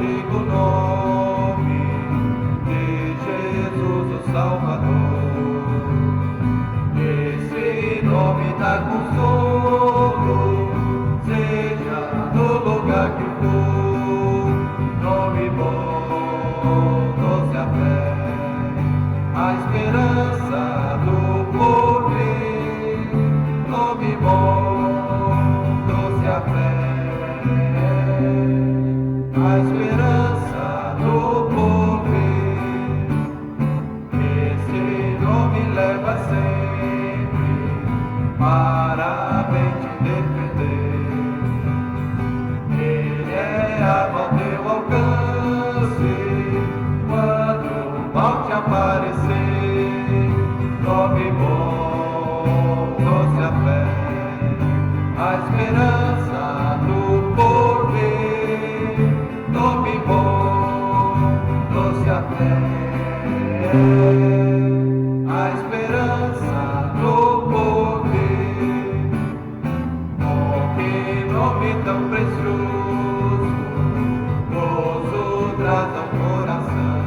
antigo nome de Jesus o Salvador. Esse nome dá consolo, seja no lugar que for. Nome bom, doce a fé, a esperança do poder. Nome bom, doce a fé, a esperança do poder. Esse nome leva sempre para bem te defender. Ele é a mão teu alcance quando o mal te aparecer. Nome bom, doce a fé, a esperança do poder. Nome bom, doce a fé, a esperança do poder. Nome tão precioso, gozo traz ao coração.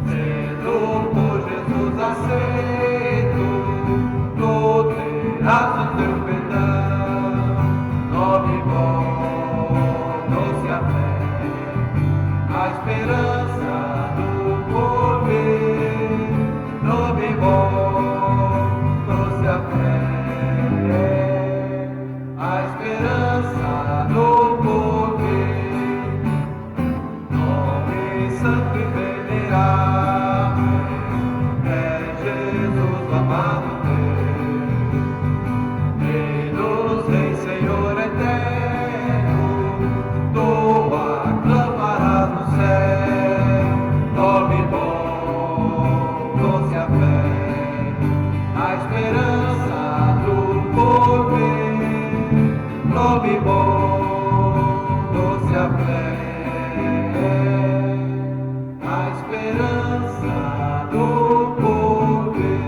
Sendo por Jesus aceito, tu terás o teu perdão. Nome bom, doce a fé, a esperança do poder. Nome bom, doce a fé, a esperança do poder. Nome santo e venerável, é Jesus o amado Deus. Deus, Rei, Senhor eterno, tu aclamarás no céu. Nome bom, doce a fé, a esperança do poder. Nome bom, doce a fé, a esperança do poder.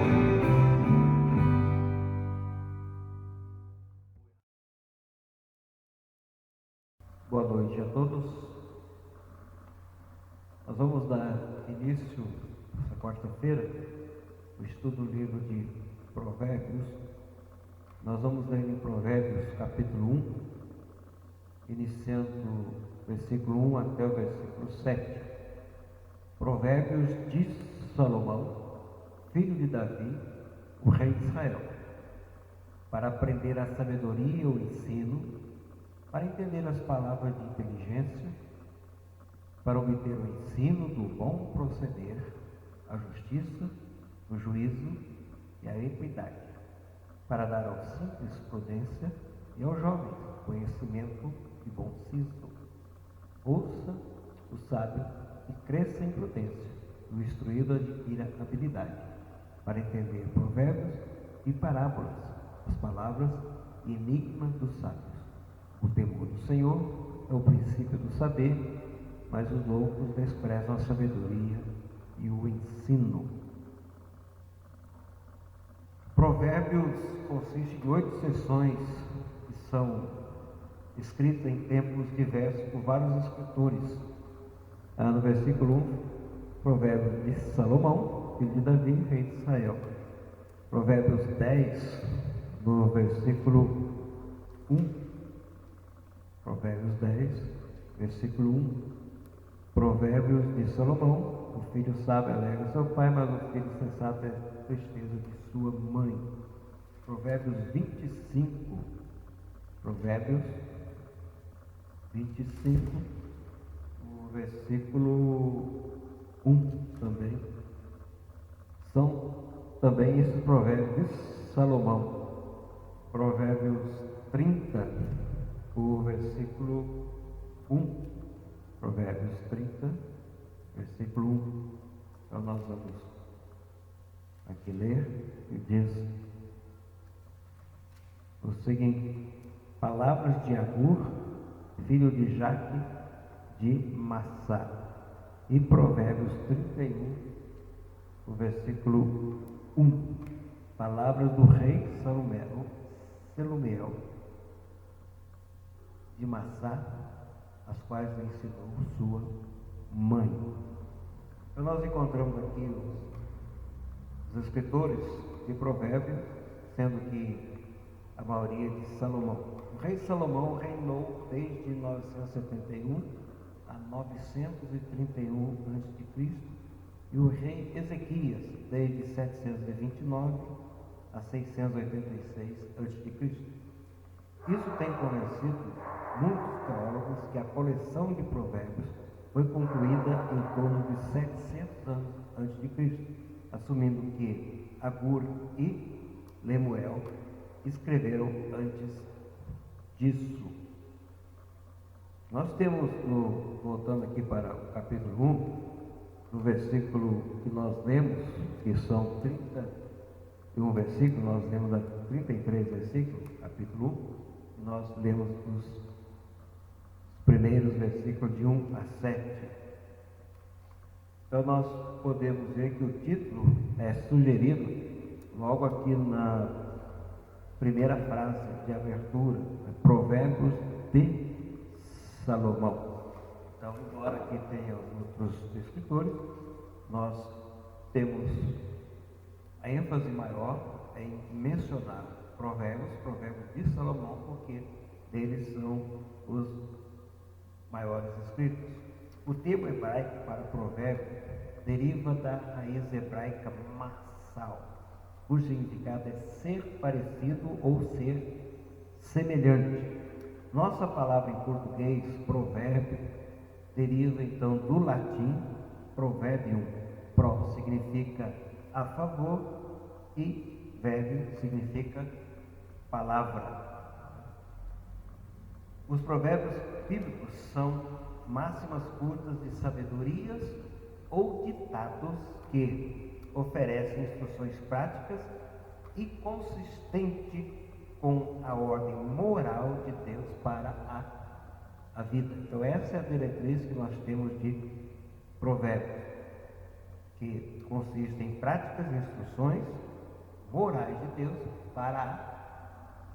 Boa noite a todos. Nós vamos dar início, essa quarta-feira, o estudo do livro de Provérbios. Nós vamos ler em Provérbios capítulo 1, iniciando do versículo 1 até o versículo 7. Provérbios de Salomão, filho de Davi, o rei de Israel, para aprender a sabedoria e o ensino, para entender as palavras de inteligência, para obter o ensino do bom proceder, a justiça, o juízo e a equidade, para dar aos simples prudência e aos jovens conhecimento e bom siso. Ouça o sábio e cresça em prudência, e o instruído adquira habilidade, para entender provérbios e parábolas, as palavras e enigmas dos sábios. O temor do Senhor é o princípio do saber, mas os loucos desprezam a sabedoria e o ensino. Provérbios consiste de 8 sessões que são escritas em tempos diversos por vários escritores. No versículo 1, Provérbios de Salomão, filho de Davi, rei de Israel. Provérbios 10, no versículo 1. Provérbios 10, versículo 1. Provérbios de Salomão, o filho sábio alegra seu pai, mas o filho sensato é tristeza de sua mãe. Provérbios 25. Provérbios 25, o versículo 1 também. São também esses provérbios de Salomão. Provérbios 30, o versículo 1. Provérbios 30, versículo 1. Então nós vamos aqui ler e diz o seguinte: palavras de Agur, filho de Jaque de Massá. E Provérbios 31, o versículo 1. Palavras do rei Salomão, de Massá, as quais lhe ensinou sua mãe. Então nós encontramos aqui os escritores de Provérbios, sendo que a maioria de Salomão. O rei Salomão reinou desde 971 a 931 a.C. e o rei Ezequias desde 729 a 686 a.C. Isso tem convencido muitos teólogos que a coleção de provérbios foi concluída em torno de 700 anos antes de Cristo, assumindo que Agur e Lemuel escreveram antes disso. Nós temos, voltando aqui para o capítulo 1, no versículo que nós lemos, que são 31 versículos, nós lemos 33 versículos, capítulo 1, nós lemos os primeiros versículos de 1 a 7. Então nós podemos ver que o título é sugerido logo aqui na primeira frase de abertura, Provérbios de Salomão. Então, embora aqui tenha outros escritores, nós temos a ênfase maior em mencionar provérbios de Salomão, porque deles são os maiores escritos. O termo hebraico para provérbio deriva da raiz hebraica massal, cujo significado é ser parecido ou ser semelhante. Nossa palavra em português, provérbio, deriva então do latim proverbium. Pro significa a favor e verbio significa palavra. Os provérbios bíblicos são máximas curtas de sabedorias ou ditados que oferecem instruções práticas e consistentes com a ordem moral de Deus para a vida. Então essa é a diretriz que nós temos de provérbios, que consiste em práticas e instruções morais de Deus para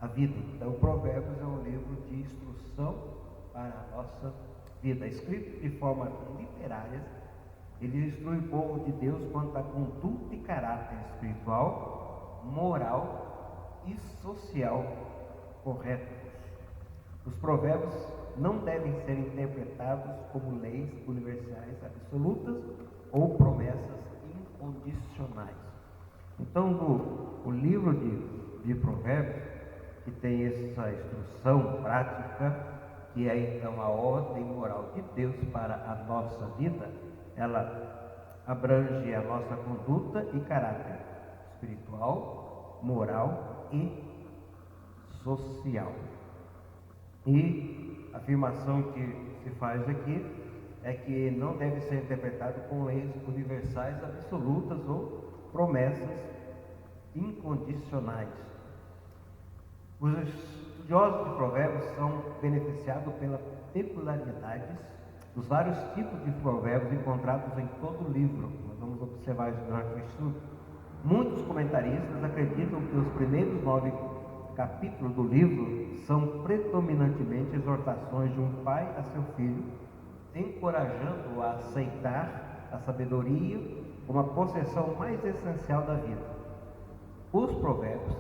a vida. Então Provérbios é um livro de instrução para a nossa vida, escrito de forma literária. Ele instrui o povo de Deus quanto à conduta e caráter espiritual, moral e social corretos. Os provérbios não devem ser interpretados como leis universais absolutas ou promessas incondicionais. Então, o livro de provérbios, que tem essa instrução prática, que é então a ordem moral de Deus para a nossa vida, ela abrange a nossa conduta e caráter espiritual, moral e social. E a afirmação que se faz aqui é que não deve ser interpretado com leis universais absolutas ou promessas incondicionais. Os estudiosos de provérbios são beneficiados pelas peculiaridades dos vários tipos de provérbios encontrados em todo o livro. Nós vamos observar isso durante o estudo. Muitos comentaristas acreditam que os primeiros 9 capítulos do livro são predominantemente exortações de um pai a seu filho, encorajando-o a aceitar a sabedoria como a possessão mais essencial da vida. Os provérbios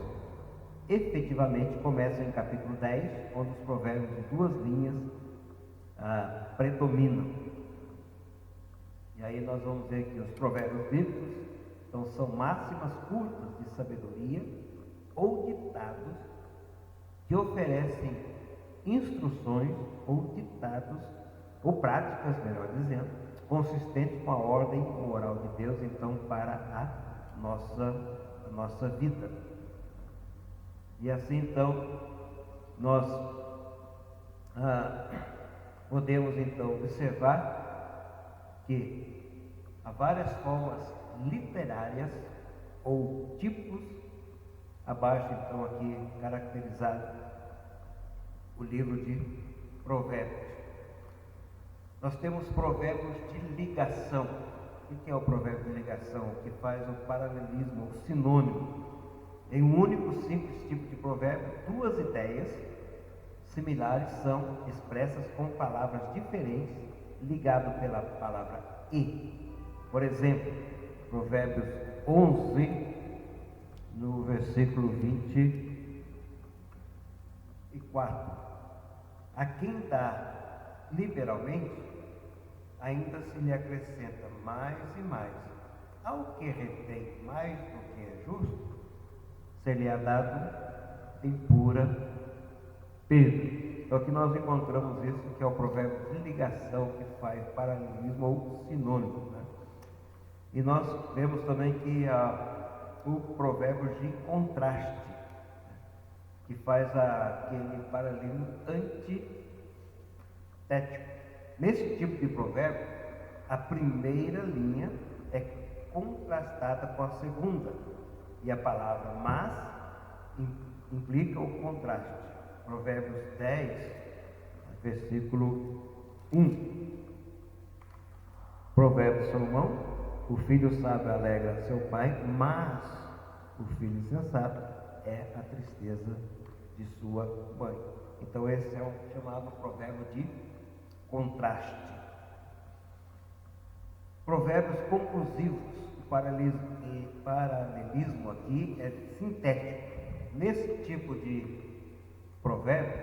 efetivamente começam em capítulo 10, onde os provérbios de 2 linhas predominam. E aí nós vamos ver que os provérbios bíblicos então, são máximas curtas de sabedoria ou ditados que oferecem instruções ou ditados, ou práticas, melhor dizendo, consistentes com a ordem moral de Deus, então, para a nossa vida. E assim, então, nós podemos, então, observar que há várias formas literárias ou tipos, abaixo, então, aqui caracterizado o livro de Provérbios. Nós temos provérbios de ligação. O que é o provérbio de ligação? Que faz o paralelismo, o sinônimo. Em um único simples tipo de provérbio, 2 ideias similares são expressas com palavras diferentes, ligado pela palavra e. Por exemplo, Provérbios 11, no versículo 24. A quem dá liberalmente, ainda se lhe acrescenta mais e mais. Ao que retém mais do que é justo, ser-lhe-á dado em pura perda. Então aqui nós encontramos isso, que é o provérbio de ligação, que faz paralelismo ou sinônimo, né? E nós vemos também que o provérbio de contraste, que faz aquele paralelismo antitético. Nesse tipo de provérbio, a primeira linha é contrastada com a segunda, e a palavra mas implica o contraste. Provérbios 10, versículo 1. Provérbio de Salomão: o filho sábio alegra seu pai, mas o filho insensato é a tristeza de sua mãe. Então esse é o chamado provérbio de contraste. Provérbios conclusivos. O paralelismo aqui é sintético. Nesse tipo de provérbio,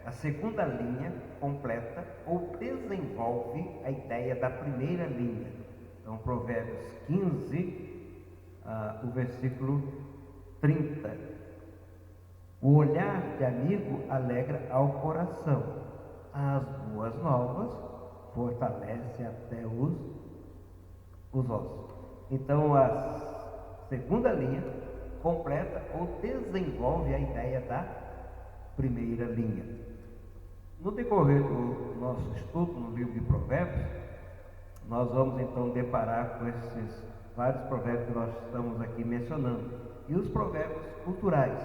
a segunda linha completa ou desenvolve a ideia da primeira linha. Então, Provérbios 15, o versículo 30. O olhar de amigo alegra ao coração, as boas novas fortalece até os ossos. Então, a segunda linha completa ou desenvolve a ideia da primeira linha. No decorrer do nosso estudo no livro de Provérbios, nós vamos então deparar com esses vários provérbios que nós estamos aqui mencionando. E os provérbios culturais,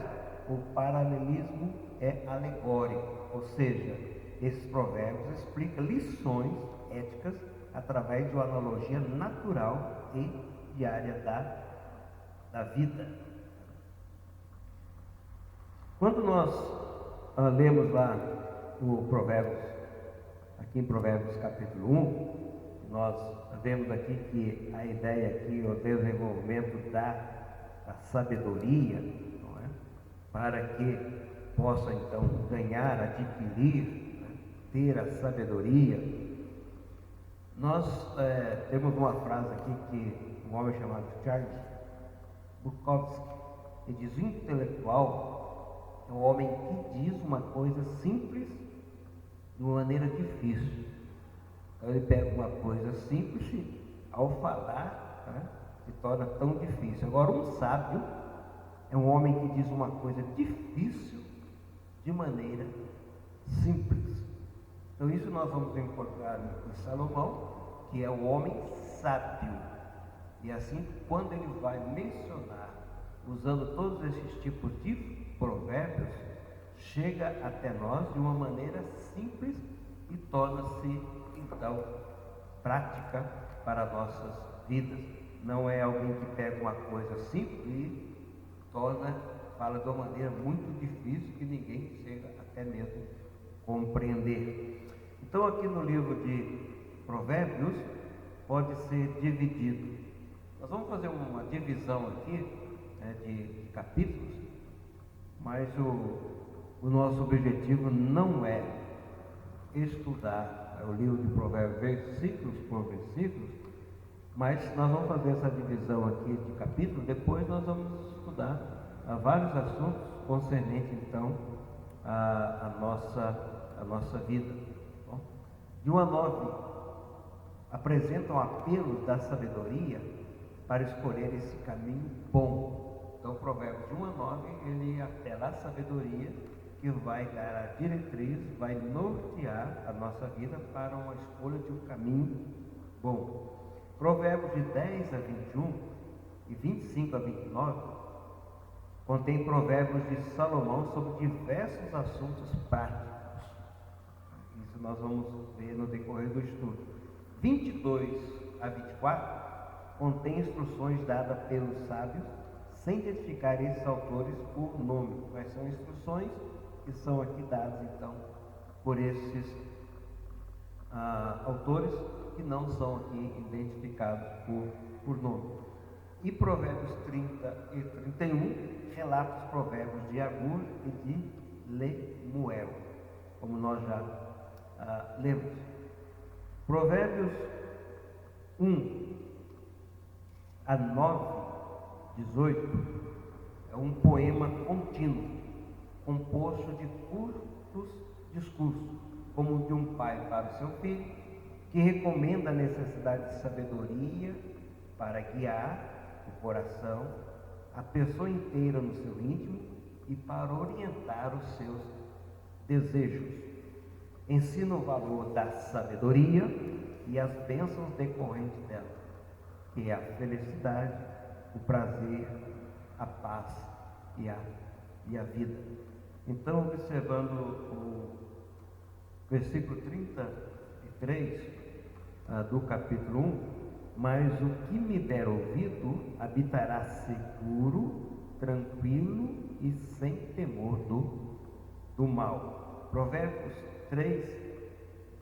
o paralelismo é alegórico, ou seja, esses provérbios explicam lições éticas através de uma analogia natural e diária da vida. Quando nós lemos lá o Provérbios, aqui em Provérbios capítulo 1, nós vemos aqui que a ideia aqui, o desenvolvimento da sabedoria, não é? Para que possa então ganhar, adquirir, né? Ter a sabedoria. Nós temos uma frase aqui que um homem chamado Charles Bukowski, que diz: o intelectual é um homem que diz uma coisa simples de uma maneira difícil. Então ele pega uma coisa simples e, ao falar, né, se torna tão difícil. Agora, um sábio é um homem que diz uma coisa difícil de maneira simples. Então isso nós vamos encontrar em Salomão, que é o homem sábio. E assim, quando ele vai mencionar, usando todos esses tipos de provérbios, chega até nós de uma maneira simples e torna-se então prática para nossas vidas. Não é alguém que pega uma coisa simples e fala de uma maneira muito difícil que ninguém chega até mesmo compreender. Então aqui no livro de Provérbios pode ser dividido. Nós vamos fazer uma divisão aqui, né, de capítulos, mas o nosso objetivo não é estudar o livro de Provérbios versículos por versículos, mas nós vamos fazer essa divisão aqui de capítulos. Depois nós vamos estudar vários assuntos concernentes então a nossa vida. Bom, de 1 a 9 apresentam apelos da sabedoria para escolher esse caminho bom. Então, Provérbios de 1 a 9, ele apela à sabedoria que vai dar a diretriz, vai nortear a nossa vida para uma escolha de um caminho bom. Provérbios de 10 a 21 e 25 a 29 contém provérbios de Salomão sobre diversos assuntos práticos. Isso nós vamos ver no decorrer do estudo. 22 a 24 contém instruções dadas pelos sábios, sem identificar esses autores por nome. Mas são instruções que são aqui dados, então, por esses autores que não são aqui identificados por nome. E Provérbios 30 e 31 relata os provérbios de Agur e de Lemuel, como nós já lemos. Provérbios 1 a 9, 18, é um poema contínuo, composto de curtos discursos, como de um pai para o seu filho, que recomenda a necessidade de sabedoria para guiar o coração, a pessoa inteira no seu íntimo e para orientar os seus desejos. Ensina o valor da sabedoria e as bênçãos decorrentes dela, que é a felicidade, o prazer, a paz e a vida. Então, observando o versículo 33 do capítulo 1, mas o que me der ouvido habitará seguro, tranquilo e sem temor do mal. Provérbios 3,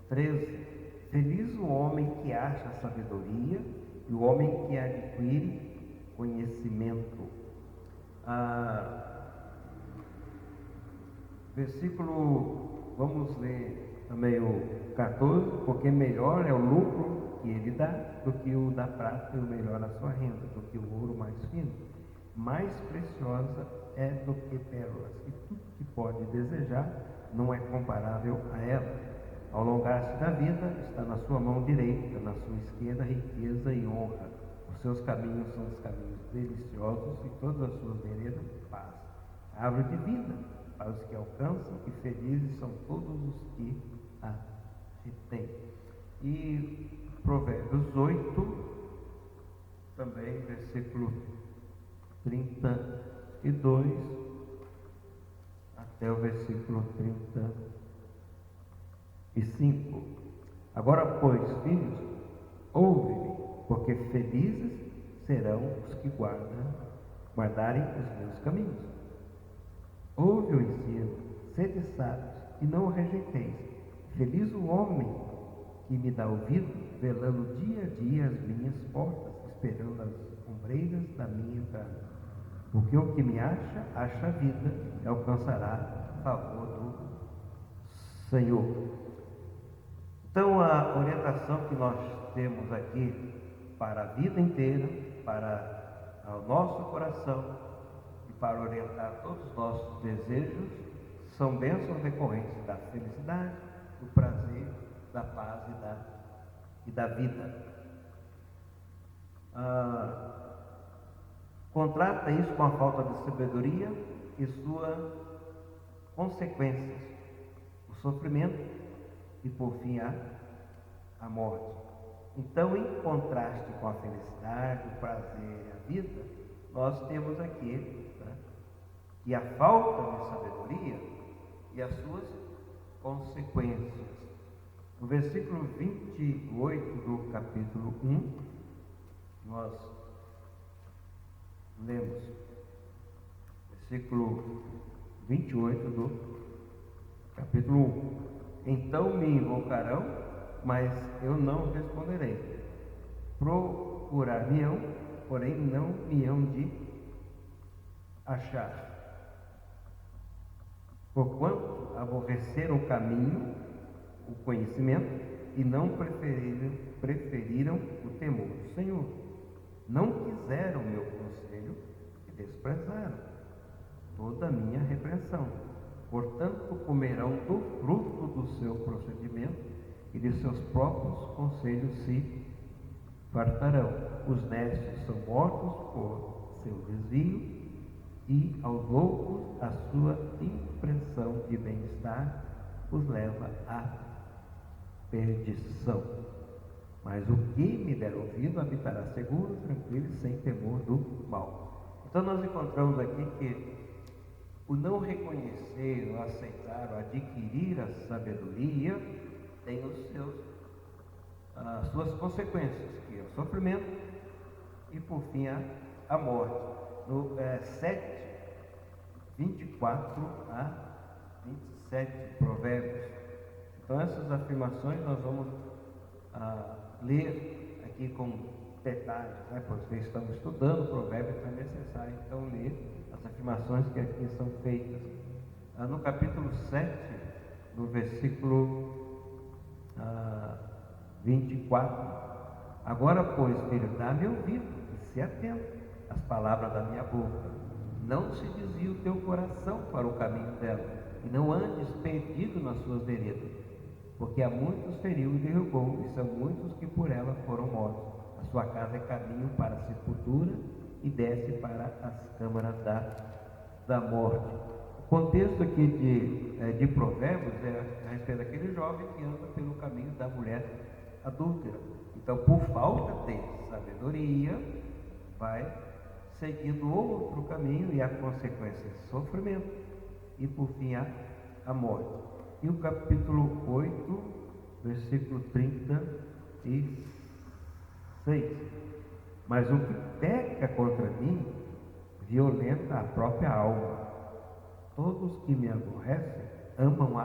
13. Feliz o homem que acha sabedoria e o homem que adquire conhecimento. Versículo, vamos ler também o 14, porque melhor é o lucro que ele dá do que o da prata, e o melhor a sua renda do que o ouro mais fino. Mais preciosa é do que pérolas, e tudo que pode desejar não é comparável a ela. Ao alongar-se da vida, está na sua mão direita, na sua esquerda, riqueza e honra. Os seus caminhos são os caminhos deliciosos e todas as suas veredas, paz. Árvore de vida para os que alcançam, e felizes são todos os que a retêm. E Provérbios 8, também, versículo 32 até o versículo 35. Agora, pois, filhos, ouve-me, porque felizes serão os que guardarem os meus caminhos. Ouve o ensino, sede sábios, e não o rejeiteis. Feliz o homem que me dá ouvido, velando dia a dia as minhas portas, esperando as ombreiras da minha entrada. Porque o que me acha a vida e alcançará favor do Senhor. Então, a orientação que nós temos aqui para a vida inteira, para o nosso coração e para orientar todos os nossos desejos, são bênçãos decorrentes da felicidade, do prazer, da paz e da vida. Contrasta isso com a falta de sabedoria e suas consequências, o sofrimento e, por fim, a morte. Então, em contraste com a felicidade, o prazer e a vida, nós temos aqui que a falta de sabedoria e as suas consequências. No versículo 28 do capítulo 1, nós lemos, versículo 28 do capítulo 1. Então me invocarão, mas eu não responderei. Procurar-me-ão, porém não me hão de achar. Porquanto aborreceram o caminho, o conhecimento, e não preferiram o temor do Senhor. Não quiseram o meu conselho e desprezaram toda a minha repreensão. Portanto, comerão do fruto do seu procedimento e de seus próprios conselhos se fartarão. Os necios são mortos por seu desvio, e aos loucos a sua impressão de bem-estar os leva à perdição. Mas o que me der ouvido habitará seguro, tranquilo e sem temor do mal. Então nós encontramos aqui que o não reconhecer, o aceitar, o adquirir a sabedoria tem as suas consequências, que é o sofrimento e, por fim, a morte. No 7, 24 a 27 provérbios. Então essas afirmações nós vamos ler aqui com detalhes, né? Porque estamos estudando provérbios, então é necessário então ler as afirmações que aqui são feitas. No capítulo 7, no versículo 24: agora, pois, filho, dá-me ouvido e se atento às palavras da minha boca. Não se desvie o teu coração para o caminho dela, e não andes perdido nas suas veredas, porque a muitos feriu e derrubou, e são muitos que por ela foram mortos. A sua casa é caminho para a sepultura e desce para as câmaras da morte. O contexto aqui de Provérbios é a respeito daquele jovem que anda pelo caminho da mulher adúltera. Então, por falta de sabedoria, vai seguindo outro caminho, e a consequência é sofrimento e, por fim, a morte. E o capítulo 8, versículo 36: mas o que peca contra mim violenta a própria alma. Todos que me aborrecem amam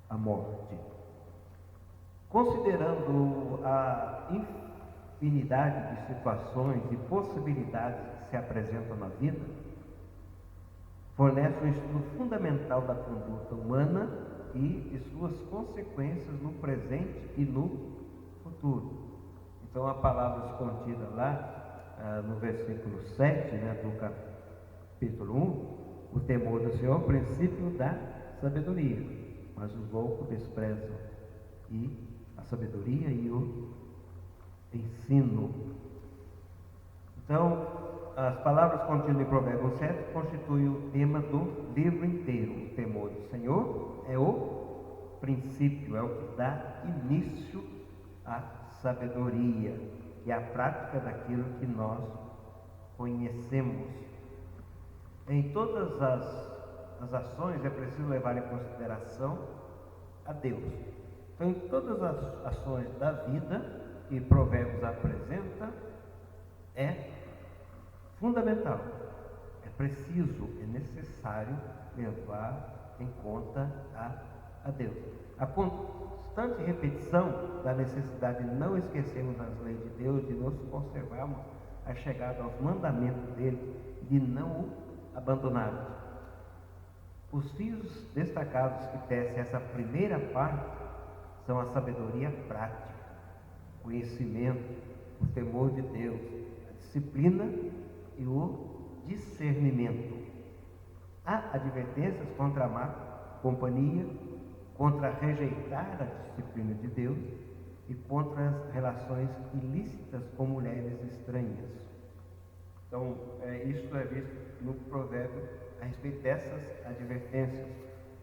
a morte. Considerando a infinidade de situações e possibilidades que se apresentam na vida, fornece um estudo fundamental da conduta humana e de suas consequências no presente e no futuro. Então, a palavra contida lá no versículo 7, né, do capítulo 1, o temor do Senhor é o princípio da sabedoria, mas os loucos desprezam a sabedoria e o ensino. Então, as palavras contidas em Provérbios 7 constituem o tema do livro inteiro. O temor do Senhor é o princípio, é o que dá início à sabedoria e à prática daquilo que nós conhecemos. Em todas as ações é preciso levar em consideração a Deus. Então, em todas as ações da vida que Provérbios apresenta, é fundamental, é preciso, é necessário levar em conta a Deus. A constante repetição da necessidade de não esquecermos as leis de Deus, de nos conservarmos a chegada aos mandamentos dele, de não o abandonarmos. Os fios destacados que tecem essa primeira parte são a sabedoria prática, o conhecimento, o temor de Deus, a disciplina e o discernimento. Há advertências contra a má companhia, contra rejeitar a disciplina de Deus e contra as relações ilícitas com mulheres estranhas. Então, isso é visto no provérbio a respeito dessas advertências.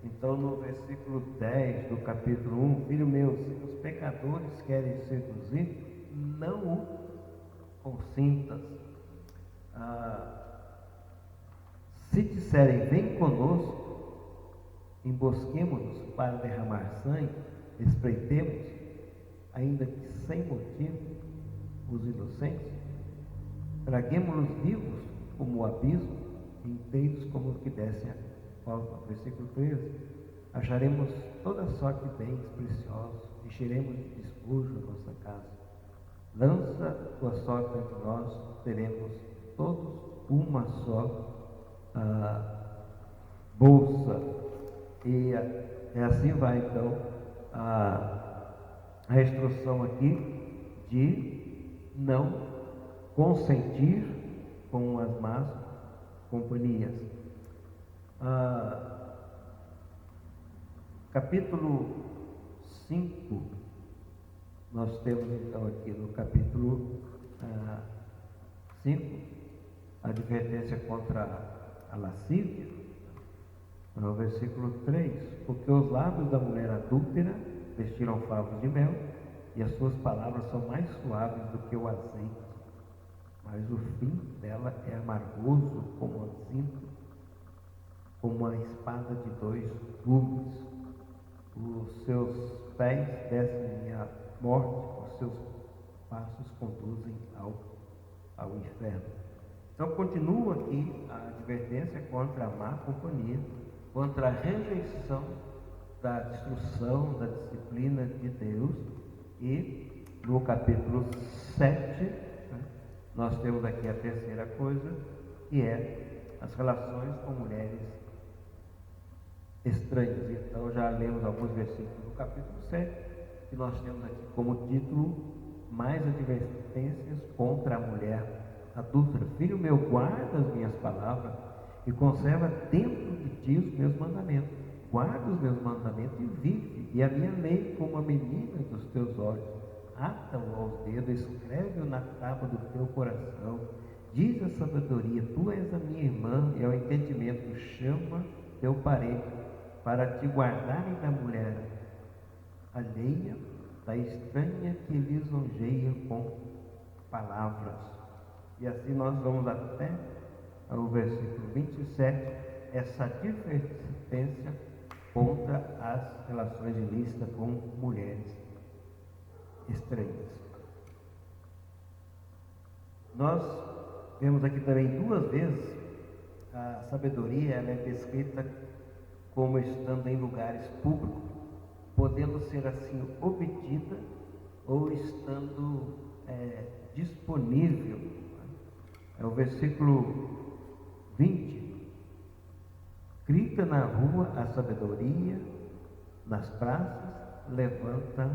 Então, no versículo 10 do capítulo 1, filho meu, se os pecadores querem seduzir, não o consintas. Se disserem, vem conosco, embosquemo-nos para derramar sangue, espreitemos, ainda que sem motivo, os inocentes, traguemo-los vivos como o abismo, inteiros como os que descem a fogo. Versículo 13: acharemos toda sorte de bens preciosos, encheremos de despojo a nossa casa. Lança tua sorte entre nós, teremos todos uma só bolsa. E assim vai então a instrução aqui de não consentir com as más companhias. Capítulo 5, nós temos então aqui no capítulo 5, a advertência contra a lascívia, no versículo 3: porque os lábios da mulher adúltera destilam favos de mel, e as suas palavras são mais suaves do que o azeite, mas o fim dela é amargoso como o azinto, como a espada de dois gumes. Os seus pés descem à morte, os seus passos conduzem ao inferno. Então continua aqui a advertência contra a má companhia, contra a rejeição da instrução, da disciplina de Deus. E no capítulo 7, né, nós temos aqui a terceira coisa, que é as relações com mulheres estranhas. Então já lemos alguns versículos do capítulo 7, que nós temos aqui como título: mais advertências contra a mulher adúltera. Filho meu, guarda as minhas palavras e conserva dentro de ti os meus mandamentos. Guarda os meus mandamentos e vive, e a minha lei como a menina dos teus olhos. Ata-o aos dedos, escreve-o na tábua do teu coração. Diz a sabedoria: tu és a minha irmã, e ao entendimento chama teu parente, para te guardarem da mulher alheia, da estranha que lisonjeia com palavras. E assim nós vamos até o versículo 27, essa advertência contra as relações ilícitas com mulheres estranhas. Nós vemos aqui também duas vezes a sabedoria, ela é descrita como estando em lugares públicos, podendo ser assim obtida ou estando disponível. É o versículo 20. Grita na rua a sabedoria, nas praças levanta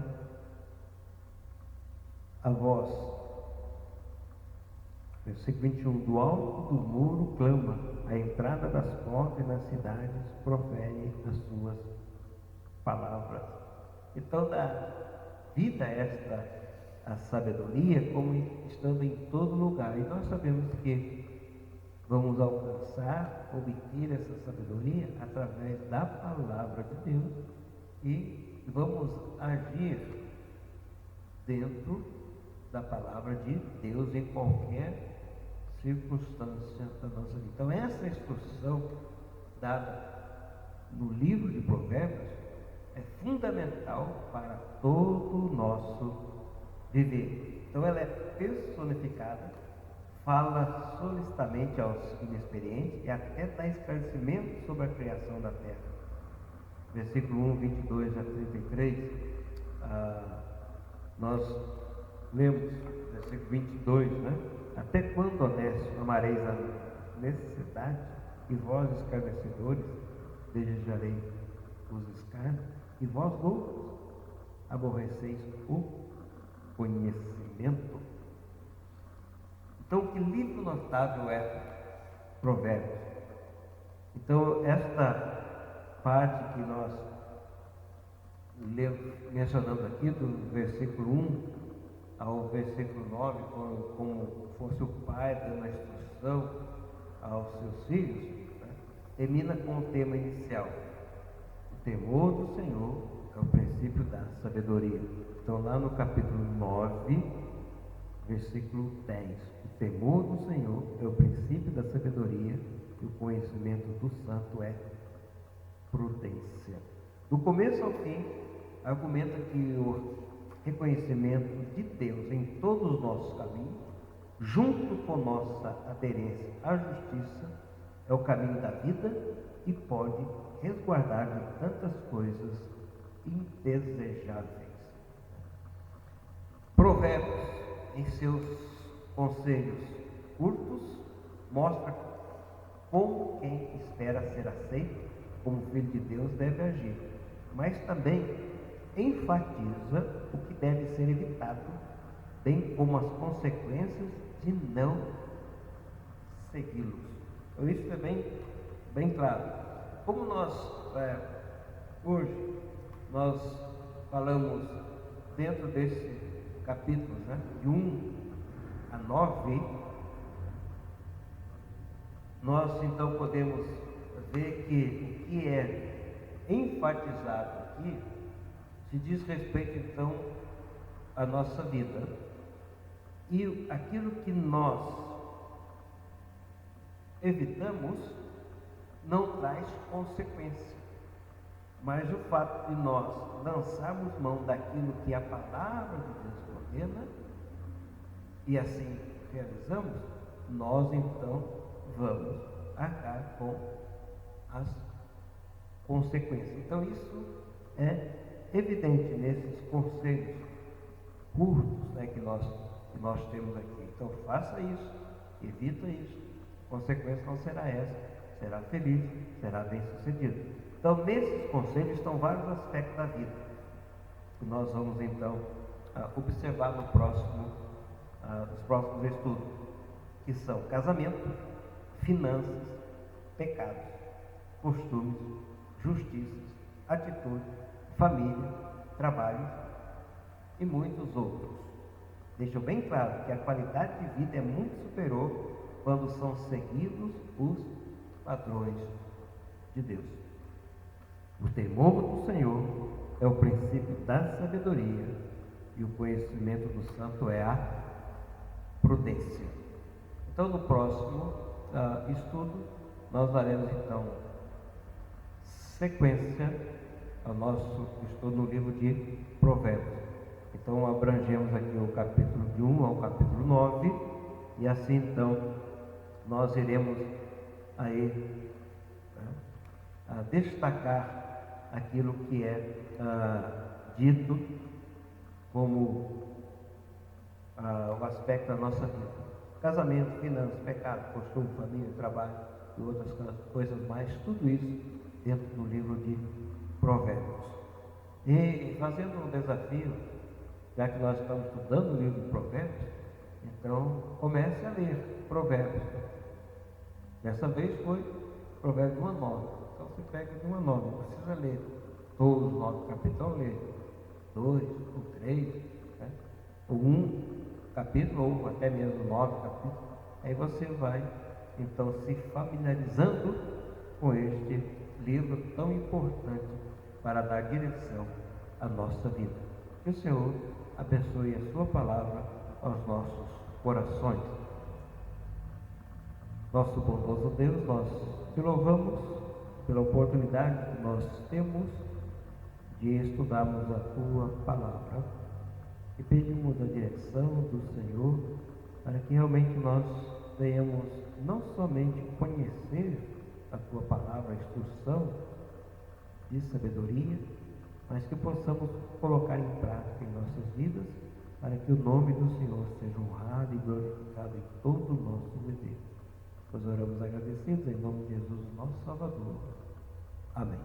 a voz. Versículo 21. Do alto do muro clama, a entrada das portas e nas cidades profere as suas palavras. Então dá vida a esta a sabedoria como estando em todo lugar. E nós sabemos que vamos alcançar, obter essa sabedoria através da palavra de Deus, e vamos agir dentro da palavra de Deus em qualquer circunstância da nossa vida. Então essa instrução dada no livro de Provérbios é fundamental para todo o nosso viver. Então ela é personificada, fala solicitamente aos inexperientes e até dá esclarecimento sobre a criação da terra. Versículo 1, 22 a 33, nós lemos, versículo 22, né? Até quando, honesto, amareis a necessidade, e vós, escarnecedores, desejareis os escárnios, e vós, loucos, aborreceis o conhecimento. Então, que livro notável é Provérbios. Então, esta parte que nós mencionamos aqui, do versículo 1 ao versículo 9, como fosse o pai dando a instrução aos seus filhos, né, termina com o tema inicial: o temor do Senhor é o princípio da sabedoria. Então, lá no capítulo 9, versículo 10: o temor do Senhor é o princípio da sabedoria, e o conhecimento do santo é prudência. Do começo ao fim, argumenta que o reconhecimento de Deus em todos os nossos caminhos, junto com nossa aderência à justiça, é o caminho da vida e pode resguardar de tantas coisas indesejáveis. Provérbios, em seus conselhos curtos, mostra como quem espera ser aceito como filho de Deus deve agir, mas também enfatiza o que deve ser evitado, bem como as consequências de não segui-los. Então isso é bem claro. Como nós hoje nós falamos dentro desse capítulo, né, de 1 a 9, nós então podemos ver que o que é enfatizado aqui se diz respeito então à nossa vida, e aquilo que nós evitamos não traz consequência, mas o fato de nós lançarmos mão daquilo que a palavra de Deus ordena e assim realizamos, nós então vamos arcar com as consequência. Então isso é evidente nesses conselhos curtos, né, que nós temos aqui. Então faça isso, evita isso, a consequência não será essa, será feliz, será bem sucedido. Então nesses conselhos estão vários aspectos da vida, que nós vamos então observar nos próximos estudos, que são casamento, finanças, pecados, costumes, justiças, atitude, família, trabalho e muitos outros. Deixo bem claro que a qualidade de vida é muito superior quando são seguidos os padrões de Deus. O temor do Senhor é o princípio da sabedoria e o conhecimento do santo é a prudência. Então, no próximo estudo, nós daremos então sequência ao nosso estudo no livro de Provérbios. Então, abrangemos aqui o capítulo de 1 ao capítulo 9, e assim então nós iremos aí destacar aquilo que é dito como o aspecto da nossa vida. Casamento, finanças, pecado, costume, família, trabalho e outras coisas mais, tudo isso dentro do livro de Provérbios. E fazendo um desafio, já que nós estamos estudando o livro de Provérbios, então comece a ler Provérbios. Dessa vez foi Provérbios de 1 a 9. Então você pega de 1 a 9, não precisa ler todos os 9 capítulos, lê 2 ou 3, né? Ou 1 capítulo, ou até mesmo 9 capítulos. Aí você vai então se familiarizando com este livro tão importante para dar direção à nossa vida. Que o Senhor abençoe a sua palavra aos nossos corações. Nosso bondoso Deus, nós te louvamos pela oportunidade que nós temos de estudarmos a tua palavra e pedimos a direção do Senhor para que realmente nós venhamos não somente conhecer a tua palavra, a instrução de sabedoria, mas que possamos colocar em prática em nossas vidas, para que o nome do Senhor seja honrado e glorificado em todo o nosso viver. Nós oramos agradecidos em nome de Jesus, nosso Salvador. Amém.